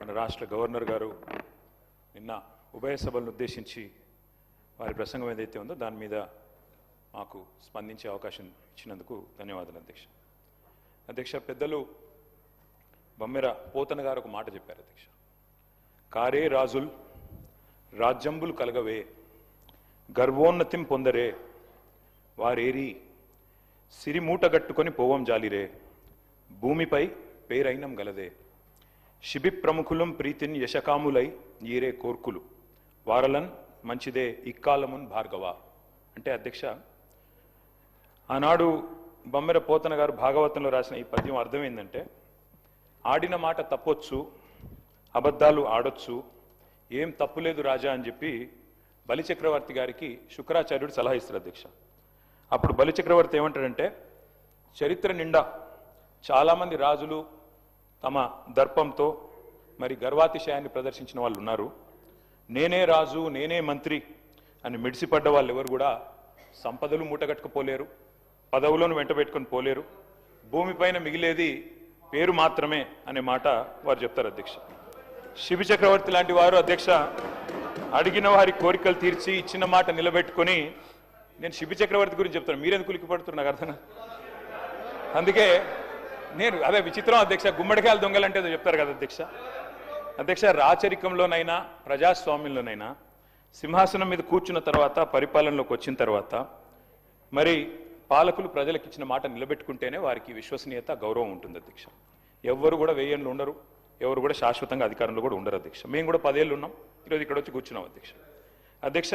మన రాష్ట్ర గవర్నర్ గారు నిన్న ఉభయ సభలను ఉద్దేశించి వారి ప్రసంగం ఏదైతే ఉందో దాని మీద మాకు స్పందించే అవకాశం ఇచ్చినందుకు ధన్యవాదాలు అధ్యక్ష. అధ్యక్ష, పెద్దలు బమ్మెర పోతన గారు ఒక మాట చెప్పారు అధ్యక్ష. కారే రాజుల్ రాజ్యంబులు కలగవే గర్వోన్నతిం పొందరే వారేరి సిరిమూటగట్టుకొని పోవం జాలిరే భూమిపై పేరైనం గలదే శిబి ప్రముఖులం ప్రీతిన్ యశకాములై ఈరే కోర్కులు వారలన్ మంచిదే ఇక్కాలమున్ భార్గవ. అంటే అధ్యక్ష, ఆనాడు బమ్మెర పోతన గారు భాగవతంలో రాసిన ఈ పద్యం అర్థం ఏంటంటే, ఆడిన మాట తప్పొచ్చు, అబద్ధాలు ఆడొచ్చు, ఏం తప్పులేదు రాజా అని చెప్పి బలిచక్రవర్తి గారికి శుక్రాచార్యుడు సలహా ఇస్తారు అధ్యక్ష. అప్పుడు బలిచక్రవర్తి ఏమంటాడంటే, చరిత్ర నిండా చాలామంది రాజులు తమ దర్పంతో మరి గర్వాతిశయాన్ని ప్రదర్శించిన వాళ్ళు ఉన్నారు. నేనే రాజు, నేనే మంత్రి అని మిడిసిపడ్డ వాళ్ళు ఎవరు కూడా సంపదలు మూటగట్టుకుపోలేరు, పదవులను వెంట పెట్టుకొని పోలేరు, భూమిపైన మిగిలేది పేరు మాత్రమే అనే మాట వారు చెప్తారు అధ్యక్ష. శిబి చక్రవర్తి లాంటి వారు అధ్యక్ష అడిగిన వారి కోరికలు తీర్చి ఇచ్చిన మాట నిలబెట్టుకొని, నేను శిబి చక్రవర్తి గురించి చెప్తాను, మీరెందుకు ఉలిక్కిపడుతున్నారు నాకు అర్థం. అందుకే నేను అదే విచిత్రం అధ్యక్ష, గుమ్మడికాయలు దొంగలంటే ఏదో చెప్తారు కదా అధ్యక్ష. అధ్యక్ష, రాచరికంలోనైనా ప్రజాస్వామ్యంలోనైనా సింహాసనం మీద కూర్చున్న తర్వాత, పరిపాలనలోకి వచ్చిన తర్వాత మరి పాలకులు ప్రజలకు ఇచ్చిన మాట నిలబెట్టుకుంటేనే వారికి విశ్వసనీయత, గౌరవం ఉంటుంది అధ్యక్ష. ఎవరు కూడా వెయ్యేళ్ళు ఉండరు, ఎవరు కూడా శాశ్వతంగా అధికారంలో కూడా ఉండరు అధ్యక్ష. మేము కూడా 10 ఏళ్ళు ఉన్నాం, ఈరోజు ఇక్కడ వచ్చి కూర్చున్నాం అధ్యక్ష. అధ్యక్ష,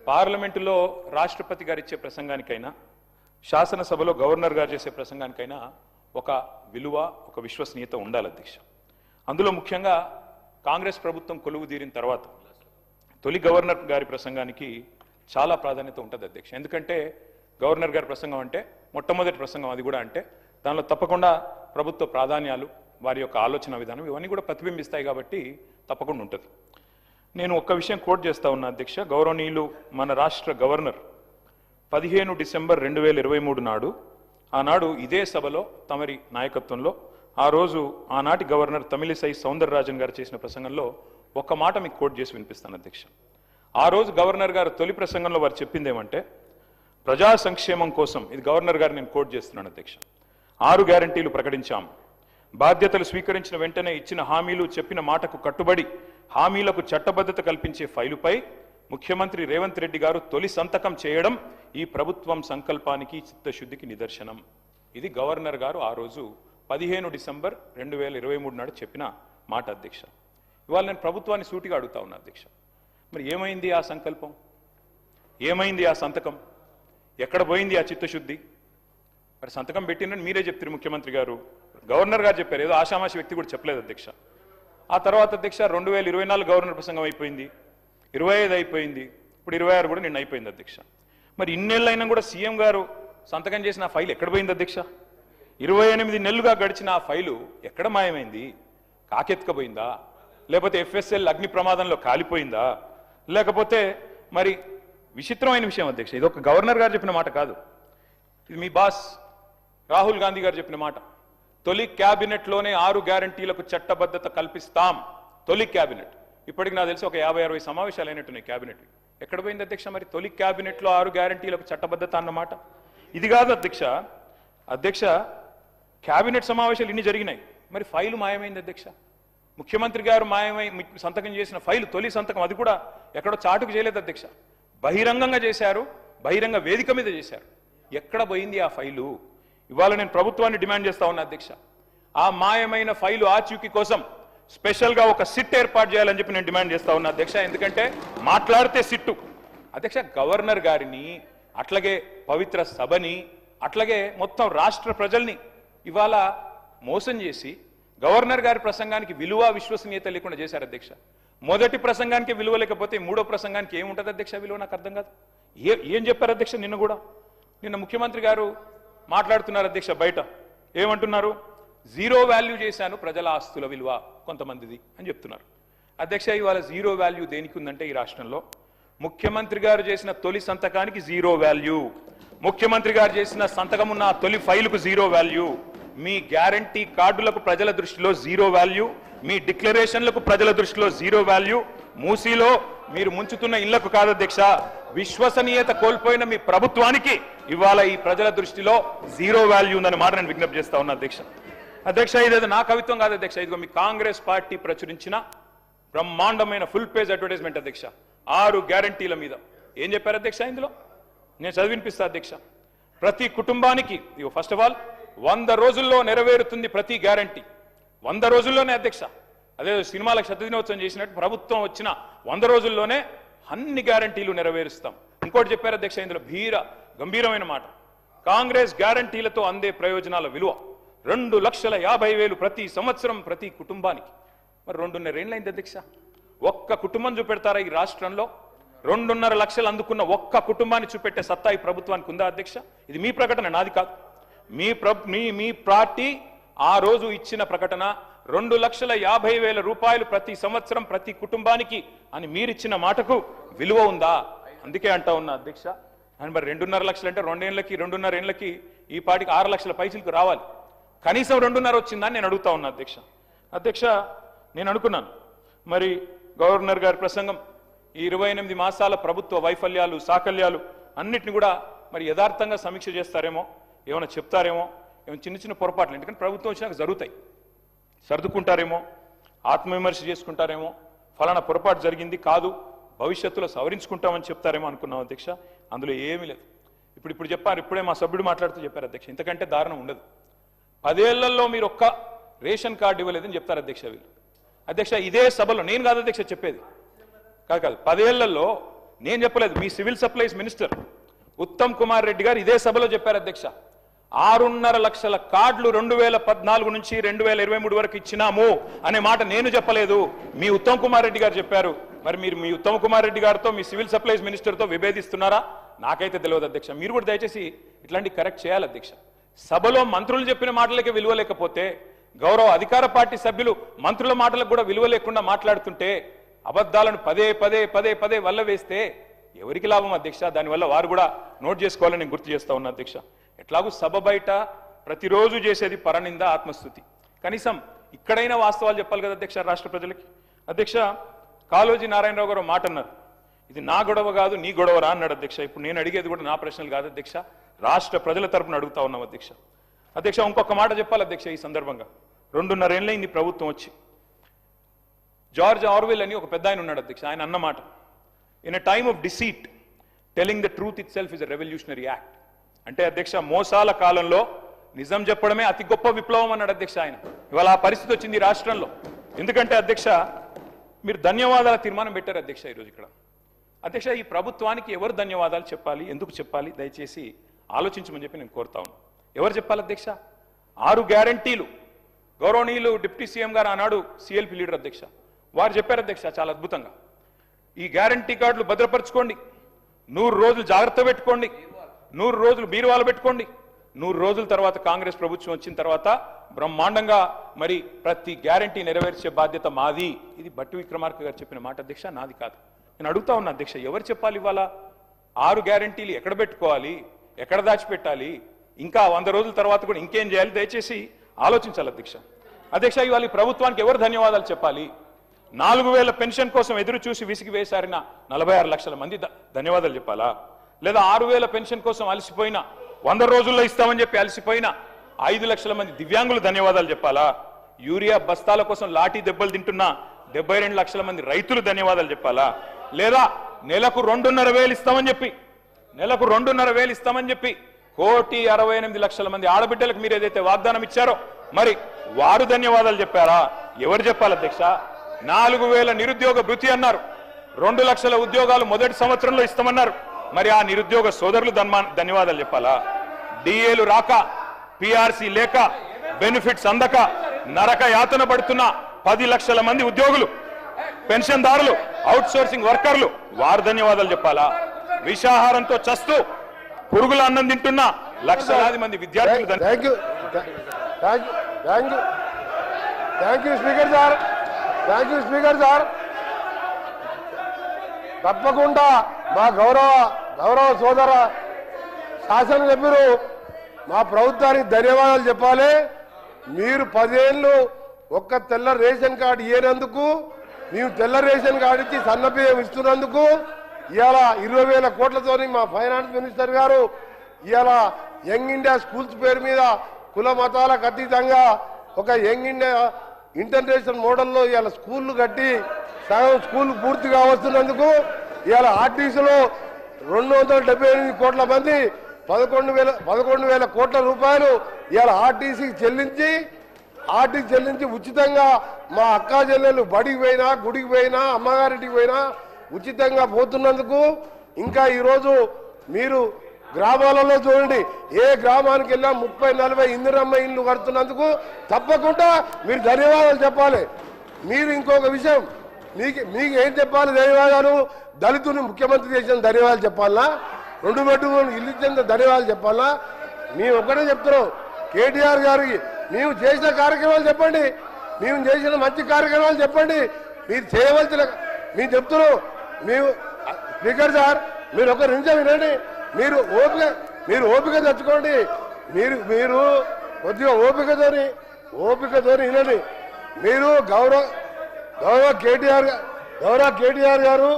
పార్లమెంటులో రాష్ట్రపతి గారు ఇచ్చే ప్రసంగానికైనా, శాసనసభలో గవర్నర్ గారు చేసే ప్రసంగానికైనా ఒక విలువ, ఒక విశ్వసనీయత ఉండాలి అధ్యక్ష. అందులో ముఖ్యంగా కాంగ్రెస్ ప్రభుత్వం కొలువు తీరిన తర్వాత తొలి గవర్నర్ గారి ప్రసంగానికి చాలా ప్రాధాన్యత ఉంటుంది అధ్యక్ష. ఎందుకంటే గవర్నర్ గారి ప్రసంగం అంటే మొట్టమొదటి ప్రసంగం, అది కూడా అంటే దానిలో తప్పకుండా ప్రభుత్వ ప్రాధాన్యాలు, వారి యొక్క ఆలోచన విధానం ఇవన్నీ కూడా ప్రతిబింబిస్తాయి కాబట్టి తప్పకుండా ఉంటుంది. నేను ఒక్క విషయం కోట్ చేస్తా ఉన్నా అధ్యక్ష. గౌరవనీయులు మన రాష్ట్ర గవర్నర్ 15 డిసెంబర్ 2023 నాడు, ఆనాడు ఇదే సభలో తమరి నాయకత్వంలో ఆ రోజు ఆనాటి గవర్నర్ తమిళిసై సౌందరరాజన్ గారు చేసిన ప్రసంగంలో ఒక్క మాట మీకు కోట్ చేసి వినిపిస్తాను అధ్యక్ష. ఆ రోజు గవర్నర్ గారు తొలి ప్రసంగంలో వారు చెప్పింది ఏమంటే, ప్రజా సంక్షేమం కోసం, ఇది గవర్నర్ గారు నేను కోట్ చేస్తున్నాను అధ్యక్ష, 6 గ్యారంటీలు ప్రకటించాం. బాధ్యతలు స్వీకరించిన వెంటనే ఇచ్చిన హామీలు, చెప్పిన మాటకు కట్టుబడి హామీలకు చట్టబద్ధత కల్పించే ఫైలుపై ముఖ్యమంత్రి రేవంత్ రెడ్డి గారు తొలి సంతకం చేయడం ఈ ప్రభుత్వం సంకల్పానికి, చిత్తశుద్ధికి నిదర్శనం. ఇది గవర్నర్ గారు ఆ రోజు 15 డిసెంబర్ 2023 నాడు చెప్పిన మాట అధ్యక్ష. ఇవాళ నేను ప్రభుత్వాన్ని సూటిగా అడుగుతా ఉన్నా అధ్యక్ష, మరి ఏమైంది ఆ సంకల్పం, ఏమైంది ఆ సంతకం, ఎక్కడ పోయింది ఆ చిత్తశుద్ధి? మరి సంతకం పెట్టినని మీరే చెప్తారు ముఖ్యమంత్రి గారు, గవర్నర్ గారు చెప్పారు, ఏదో ఆషామాషి వ్యక్తి కూడా చెప్పలేదు అధ్యక్ష. ఆ తర్వాత అధ్యక్ష 2024 గవర్నర్ ప్రసంగం అయిపోయింది, 25 అయిపోయింది, ఇప్పుడు 26 కూడా నిన్న అయిపోయింది అధ్యక్ష. మరి ఇన్నేళ్ళైనా కూడా సీఎం గారు సంతకం చేసిన ఆ ఫైల్ ఎక్కడ పోయింది అధ్యక్ష? 28 నెలలుగా గడిచిన ఆ ఫైలు ఎక్కడ మాయమైంది? కాకెత్తుకపోయిందా, లేకపోతే FSL అగ్ని ప్రమాదంలో కాలిపోయిందా, లేకపోతే మరి విచిత్రమైన విషయం అధ్యక్ష, ఇది ఒక గవర్నర్ గారు చెప్పిన మాట కాదు, ఇది మీ బాస్ రాహుల్ గాంధీ గారు చెప్పిన మాట. తొలి క్యాబినెట్లోనే 6 గ్యారంటీలకు చట్టబద్ధత కల్పిస్తాం. తొలి క్యాబినెట్, ఇప్పటికి నాకు తెలిసి ఒక 50-60 సమావేశాలు అయినట్టున్నాయి క్యాబినెట్. ఎక్కడ పోయింది అధ్యక్ష మరి తొలి క్యాబినెట్లో 6 గ్యారంటీలకు చట్టబద్ధత అన్నమాట? ఇది కాదు అధ్యక్ష. అధ్యక్ష, క్యాబినెట్ సమావేశాలు ఇన్ని జరిగినాయి, మరి ఫైలు మాయమైంది అధ్యక్ష. ముఖ్యమంత్రి గారు మాయమై సంతకం చేసిన ఫైలు, తొలి సంతకం, అది కూడా ఎక్కడో చాటుకు చేయలేదు అధ్యక్ష, బహిరంగంగా చేశారు, బహిరంగ వేదిక మీద చేశారు. ఎక్కడ పోయింది ఆ ఫైలు? ఇవాళ నేను ప్రభుత్వాన్ని డిమాండ్ చేస్తా ఉన్నా అధ్యక్ష, ఆ మాయమైన ఫైలు ఆచూకీ కోసం స్పెషల్గా ఒక సిట్ ఏర్పాటు చేయాలని చెప్పి నేను డిమాండ్ చేస్తా ఉన్నా అధ్యక్ష. ఎందుకంటే మాట్లాడితే సిట్టు అధ్యక్ష, గవర్నర్ గారిని, అట్లాగే పవిత్ర సభని, అట్లాగే మొత్తం రాష్ట్ర ప్రజల్ని ఇవాళ మోసం చేసి గవర్నర్ గారి ప్రసంగానికి విలువ, విశ్వసనీయత లేకుండా చేశారు అధ్యక్ష. మొదటి ప్రసంగానికి విలువ లేకపోతే మూడో ప్రసంగానికి ఏముంటుంది అధ్యక్ష విలువ? నాకు అర్థం కాదు. ఏం చెప్పారు అధ్యక్ష? నిన్న ముఖ్యమంత్రి గారు మాట్లాడుతున్నారు అధ్యక్ష, బయట ఏమంటున్నారు? జీరో వాల్యూ చేశాను ప్రజల ఆస్తుల విలువ కొంతమందిది అని చెప్తున్నారు అధ్యక్ష. ఇవాళ జీరో వాల్యూ దేనికి ఉందంటే ఈ రాష్ట్రంలో ముఖ్యమంత్రి గారు చేసిన తొలి సంతకానికి జీరో వాల్యూ, ముఖ్యమంత్రి గారు చేసిన సంతకం ఉన్న తొలి ఫైలుకు జీరో వాల్యూ, మీ గ్యారంటీ కార్డులకు ప్రజల దృష్టిలో జీరో వాల్యూ, మీ డిక్లరేషన్లకు ప్రజల దృష్టిలో జీరో వాల్యూ. మూసీలో మీరు ముంచుతున్న ఇళ్లకు కాదు అధ్యక్ష, విశ్వసనీయత కోల్పోయిన మీ ప్రభుత్వానికి ఇవాళ ఈ ప్రజల దృష్టిలో జీరో వాల్యూ ఉందని మాట నేను విజ్ఞప్తి చేస్తా ఉన్నా అధ్యక్ష. అధ్యక్ష, ఇదేదో నా కవిత్వం కాదు అధ్యక్ష, ఇదిగో మీ కాంగ్రెస్ పార్టీ ప్రచురించిన బ్రహ్మాండమైన ఫుల్ పేజ్ అడ్వర్టైజ్మెంట్ అధ్యక్ష. 6 గ్యారంటీల మీద ఏం చెప్పారు అధ్యక్ష ఇందులో? నేను చదివినిపిస్తా అధ్యక్ష. ప్రతి కుటుంబానికి ఇగో ఫస్ట్ ఆఫ్ ఆల్ 100 రోజుల్లో నెరవేరుతుంది ప్రతి గ్యారంటీ. 100 రోజుల్లోనే అధ్యక్ష. అదే సినిమాలకు శతదినోత్సవం చేసినట్టు ప్రభుత్వం వచ్చిన 100 రోజుల్లోనే అన్ని గ్యారంటీలు నెరవేరుస్తాం. ఇంకోటి చెప్పారు అధ్యక్ష ఇందులో గంభీరమైన మాట. కాంగ్రెస్ గ్యారంటీలతో అందే ప్రయోజనాల విలువ 2,50,000 ప్రతి సంవత్సరం ప్రతి కుటుంబానికి. మరి 2.5 ఏళ్ళైంది అధ్యక్ష. ఒక్క కుటుంబం చూపెడతారా ఈ రాష్ట్రంలో? 2.5 లక్షలు అందుకున్న ఒక్క కుటుంబాన్ని చూపెట్టే సత్తా ఈ ప్రభుత్వానికి ఉందా అధ్యక్ష? ఇది మీ ప్రకటన, నాది కాదు. మీ పార్టీ ఆ రోజు ఇచ్చిన ప్రకటన 2,50,000 రూపాయలు ప్రతి సంవత్సరం ప్రతి కుటుంబానికి అని మీరిచ్చిన మాటకు విలువ ఉందా? అందుకే అంటా ఉన్నా అధ్యక్ష. అని మరి 2.5 లక్షలు అంటే 2.5 ఏళ్ళకి ఈ పార్టీకి 6 లక్షల పైసలకు రావాలి. కనీసం 2.5 వచ్చిందని నేను అడుగుతా ఉన్నా అధ్యక్ష. అధ్యక్ష, నేను అనుకున్నాను మరి గవర్నర్ గారి ప్రసంగం ఈ 28 మాసాల ప్రభుత్వ వైఫల్యాలు సాకల్యాలు అన్నిటిని కూడా మరి యథార్థంగా సమీక్ష చేస్తారేమో, ఏమైనా చెప్తారేమో, ఏమైనా చిన్న చిన్న పొరపాట్లు ఎందుకంటే ప్రభుత్వం వచ్చినాక జరుగుతాయి, సర్దుకుంటారేమో, ఆత్మవిమర్శ చేసుకుంటారేమో, ఫలానా పొరపాటు జరిగింది కాదు భవిష్యత్తులో సవరించుకుంటామని చెప్తారేమో అనుకున్నాం అధ్యక్ష. అందులో ఏమీ లేదు. ఇప్పుడు చెప్పారు, ఇప్పుడే మా సభ్యుడు మాట్లాడుతూ చెప్పారు అధ్యక్ష, ఇంతకంటే దారుణం ఉండదు. 10 ఏళ్లలో మీరు ఒక్క రేషన్ కార్డు ఇవ్వలేదని చెప్తారు అధ్యక్ష వీళ్ళు. అధ్యక్ష, ఇదే సభలో నేను కాదు అధ్యక్ష చెప్పేది, కాదు 10 ఏళ్లలో నేను చెప్పలేదు, మీ civil supplies minister Uttam Kumar Reddy గారు ఇదే సభలో చెప్పారు అధ్యక్ష. 6.5 లక్షల కార్డులు 2014 నుంచి 2023 వరకు ఇచ్చినాము అనే మాట నేను చెప్పలేదు, మీ ఉత్తమ్ కుమార్ రెడ్డి గారు చెప్పారు. మరి మీరు మీ ఉత్తమ్ కుమార్ రెడ్డి గారితో మీ సివిల్ సప్లైస్ మినిస్టర్తో విభేదిస్తున్నారా? నాకైతే తెలియదు అధ్యక్ష. మీరు కూడా దయచేసి ఇట్లాంటి కరెక్ట్ చేయాలి అధ్యక్ష. సభలో మంత్రులు చెప్పిన మాటలకే విలువ లేకపోతే గౌరవ అధికార పార్టీ సభ్యులు మంత్రుల మాటలకు కూడా విలువ లేకుండా మాట్లాడుతుంటే అబద్ధాలను పదే వల్ల వేస్తే ఎవరికి లాభం అధ్యక్ష? దానివల్ల వారు కూడా నోట్ చేసుకోవాలని నేను గుర్తు చేస్తా ఉన్నా అధ్యక్ష. ఎట్లాగూ సభ బయట ప్రతిరోజు చేసేది పరనింద ఆత్మస్థుతి, కనీసం ఇక్కడైనా వాస్తవాలు చెప్పాలి కదా అధ్యక్ష రాష్ట్ర ప్రజలకి. అధ్యక్ష, కాళోజీ నారాయణరావు గారు మాట అన్నారు, ఇది నా గొడవ కాదు నీ గొడవరా అన్నాడు అధ్యక్ష. ఇప్పుడు నేను అడిగేది కూడా నా ప్రశ్నలు కాదు అధ్యక్ష, రాష్ట్ర ప్రజల తరపున అడుగుతా ఉన్నాం అధ్యక్ష. అధ్యక్ష, ఇంకొక మాట చెప్పాలి అధ్యక్ష ఈ సందర్భంగా. 2.5 ఏళ్ళైంది ప్రభుత్వం వచ్చి. జార్జ్ ఆర్వెల్ అని ఒక పెద్ద ఆయన ఉన్నాడు అధ్యక్ష, ఆయన అన్నమాట, in a time of deceit telling the truth it self is a revolutionary act. అంటే అధ్యక్ష, మోసాల కాలంలో నిజం చెప్పడమే అతి గొప్ప విప్లవం అన్నాడు అధ్యక్ష ఆయన. ఇవాళ ఆ పరిస్థితి వచ్చింది రాష్ట్రంలో. ఎందుకంటే అధ్యక్ష, మీరు ధన్యవాదాల తీర్మానం పెట్టారు అధ్యక్ష ఈరోజు ఇక్కడ. అధ్యక్ష, ఈ ప్రభుత్వానికి ఎవరు ధన్యవాదాలు చెప్పాలి, ఎందుకు చెప్పాలి, దయచేసి ఆలోచించమని చెప్పి నేను కోరుతా ఉన్నాను. ఎవరు చెప్పాలి అధ్యక్ష? 6 గ్యారంటీలు గౌరవనీయులు డిప్యూటీ సీఎం గారు ఆనాడు సిఎల్పి లీడర్ అధ్యక్ష, వారు చెప్పారు అధ్యక్ష చాలా అద్భుతంగా, ఈ గ్యారంటీ కార్డులు భద్రపరచుకోండి, 100 రోజులు జాగ్రత్త పెట్టుకోండి, 100 రోజులు బీరువాలు పెట్టుకోండి, 100 రోజుల తర్వాత కాంగ్రెస్ ప్రభుత్వం వచ్చిన తర్వాత బ్రహ్మాండంగా మరి ప్రతి గ్యారంటీ నెరవేర్చే బాధ్యత మాది. ఇది బట్టి విక్రమార్క గారు చెప్పిన మాట అధ్యక్ష, నాది కాదు. నేను అడుగుతా ఉన్నా అధ్యక్ష, ఎవరు చెప్పాలి ఇవాళ 6 గ్యారంటీలు ఎక్కడ పెట్టుకోవాలి, ఎక్కడ దాచిపెట్టాలి, ఇంకా 100 రోజుల తర్వాత కూడా ఇంకేం చేయాలి, దయచేసి ఆలోచించాలి అధ్యక్ష. అధ్యక్ష, ఇవాళ ఈ ప్రభుత్వానికి ఎవరు ధన్యవాదాలు చెప్పాలి? 4,000 పెన్షన్ కోసం ఎదురు చూసి విసిగి వేశారిన 46 లక్షల మంది ధన్యవాదాలు చెప్పాలా? లేదా 6,000 పెన్షన్ కోసం అలసిపోయిన 100 రోజుల్లో ఇస్తామని చెప్పి అలసిపోయిన 5 లక్షల మంది దివ్యాంగులు ధన్యవాదాలు చెప్పాలా? యూరియా బస్తాల కోసం లాఠీ దెబ్బలు తింటున్న 72 లక్షల మంది రైతులు ధన్యవాదాలు చెప్పాలా? లేదా నెలకు 2,500 ఇస్తామని చెప్పి 1,68,00,000 మంది ఆడబిడ్డలకు మీరు ఏదైతే వాగ్దానం ఇచ్చారో మరి వారు ధన్యవాదాలు చెప్పారా? ఎవరు చెప్పాలి అధ్యక్ష? 4,000 నిరుద్యోగ భృతి అన్నారు, 2 లక్షల ఉద్యోగాలు మొదటి సంవత్సరంలో ఇస్తామన్నారు, మరి ఆ నిరుద్యోగ సోదరులు ధన్యవాదాలు చెప్పాలా? డిఏలు రాక, పిఆర్సీ లేక, బెనిఫిట్స్ అందక నరక యాతన పడుతున్న 10 లక్షల మంది ఉద్యోగులు, పెన్షన్దారులు, అవుట్ సోర్సింగ్ వర్కర్లు, వారు ధన్యవాదాలు చెప్పాలా? విషాహారంతో చస్తూ పురుగుల అన్నం తింటున్న లక్షలాది మంది విద్యార్థులు స్పీకర్ సార్, తప్పకుండా మా గౌరవ సోదర శాసనసభ్యులు మా ప్రభుత్వానికి ధన్యవాదాలు చెప్పాలి. మీరు 10 ఏళ్ళు ఒక్క తెల్ల రేషన్ కార్డు ఇయ్యేందుకు, మేము తెల్ల రేషన్ కార్డు ఇచ్చి సన్నబియ్యం ఇస్తున్నందుకు ఇవాళ 20,000 కోట్లతోని మా ఫైనాన్స్ మినిస్టర్ గారు ఇవాళ యంగ్ ఇండియా స్కూల్స్ పేరు మీద కుల మతాలకు అతీతంగా ఒక యంగ్ ఇండియా ఇంటర్నేషనల్ మోడల్లో ఇవాళ స్కూళ్ళు కట్టి సగం స్కూల్ పూర్తిగా వస్తున్నందుకు ఇవాళ ఆర్టీసీలో 278 కోట్ల మంది 11,000 కోట్ల రూపాయలు ఇవాళ ఆర్టీసీకి చెల్లించి ఉచితంగా మా అక్కా చెల్లెలు బడికి పోయినా, గుడికి పోయినా, అమ్మగారింటికి పోయినా ఉచితంగా పోతున్నందుకు, ఇంకా ఈరోజు మీరు గ్రామాలలో చూడండి, ఏ గ్రామానికి వెళ్ళా 30-40 ఇందిరమ్మ ఇల్లు కడుతున్నందుకు తప్పకుండా మీరు ధన్యవాదాలు చెప్పాలి. మీరు ఇంకొక విషయం, మీకు ఏం చెప్పాలి ధన్యవాదాలు? దళితుని ముఖ్యమంత్రి చేసిన ధన్యవాదాలు చెప్పాలా? 2 బెడ్రూమ్ ఇల్లు ఇచ్చిన ధన్యవాదాలు చెప్పాలా? మేము ఒక్కటే చెప్తున్నాం, కేటీఆర్ గారికి మేము చేసిన కార్యక్రమాలు చెప్పండి, మేము చేసిన మంచి కార్యక్రమాలు చెప్పండి. మీరు చేయవలసిన మేము చెప్తున్నాం. మేము స్పీకర్ సార్, మీరు ఒక నిమిషం వినండి. మీరు ఓపిక తెచ్చుకోండి. మీరు కొద్దిగా ఓపికతోని వినండి. మీరు గౌరవ కేటీఆర్ గారు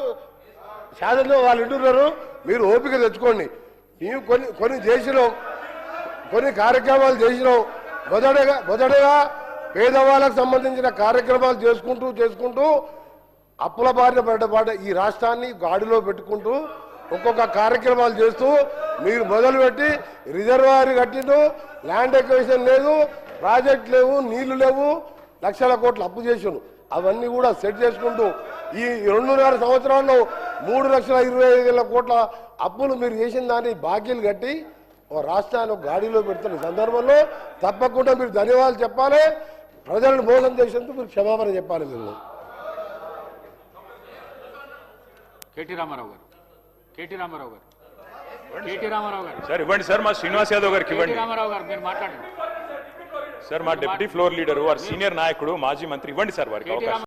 శాసనంలో వాళ్ళు వింటున్నారు. మీరు ఓపిక తెచ్చుకోండి. మేము కొన్ని చేసినాం, కొన్ని కార్యక్రమాలు చేసినాం. మొదటగా పేదవాళ్ళకు సంబంధించిన కార్యక్రమాలు చేసుకుంటూ అప్పుల బారిన పడ్డ ఈ రాష్ట్రాన్ని గాడిలో పెట్టుకుంటూ ఒక్కొక్క కార్యక్రమాలు చేస్తూ మీరు మొదలుపెట్టి రిజర్వాయర్ కట్టిండు, ల్యాండ్ ఎక్విజిషన్ లేదు, ప్రాజెక్ట్ లేవు, నీళ్లు లేవు, లక్షల కోట్లు అప్పు చేసిండు. అవన్నీ కూడా సెట్ చేసుకుంటూ ఈ 2.5 సంవత్సరాల్లో 3,25,000 కోట్ల అప్పులు మీరు చేసిన దాన్ని బాకీలు కట్టి రాష్ట్రాన్ని గాడిలో పెడుతున్న సందర్భంలో తప్పకుండా మీరు ధన్యవాదాలు చెప్పాలి. ప్రజలను మోసం చేసేందుకు మీరు క్షమాపణ చెప్పాలి. మీరు కేటీ రామారావు గారు సార్ ఇవ్వండి సార్, మా శ్రీనివాస్ యాదవ్ గారికి ఇవ్వండి. రామారావు గారు మీరు మాట్లాడండి సార్ మా డిప్యూటీ ఫ్లోర్ లీడరు, వారు సీనియర్ నాయకుడు, మాజీ మంత్రి, ఇవ్వండి సార్ వారికి అవకాశం.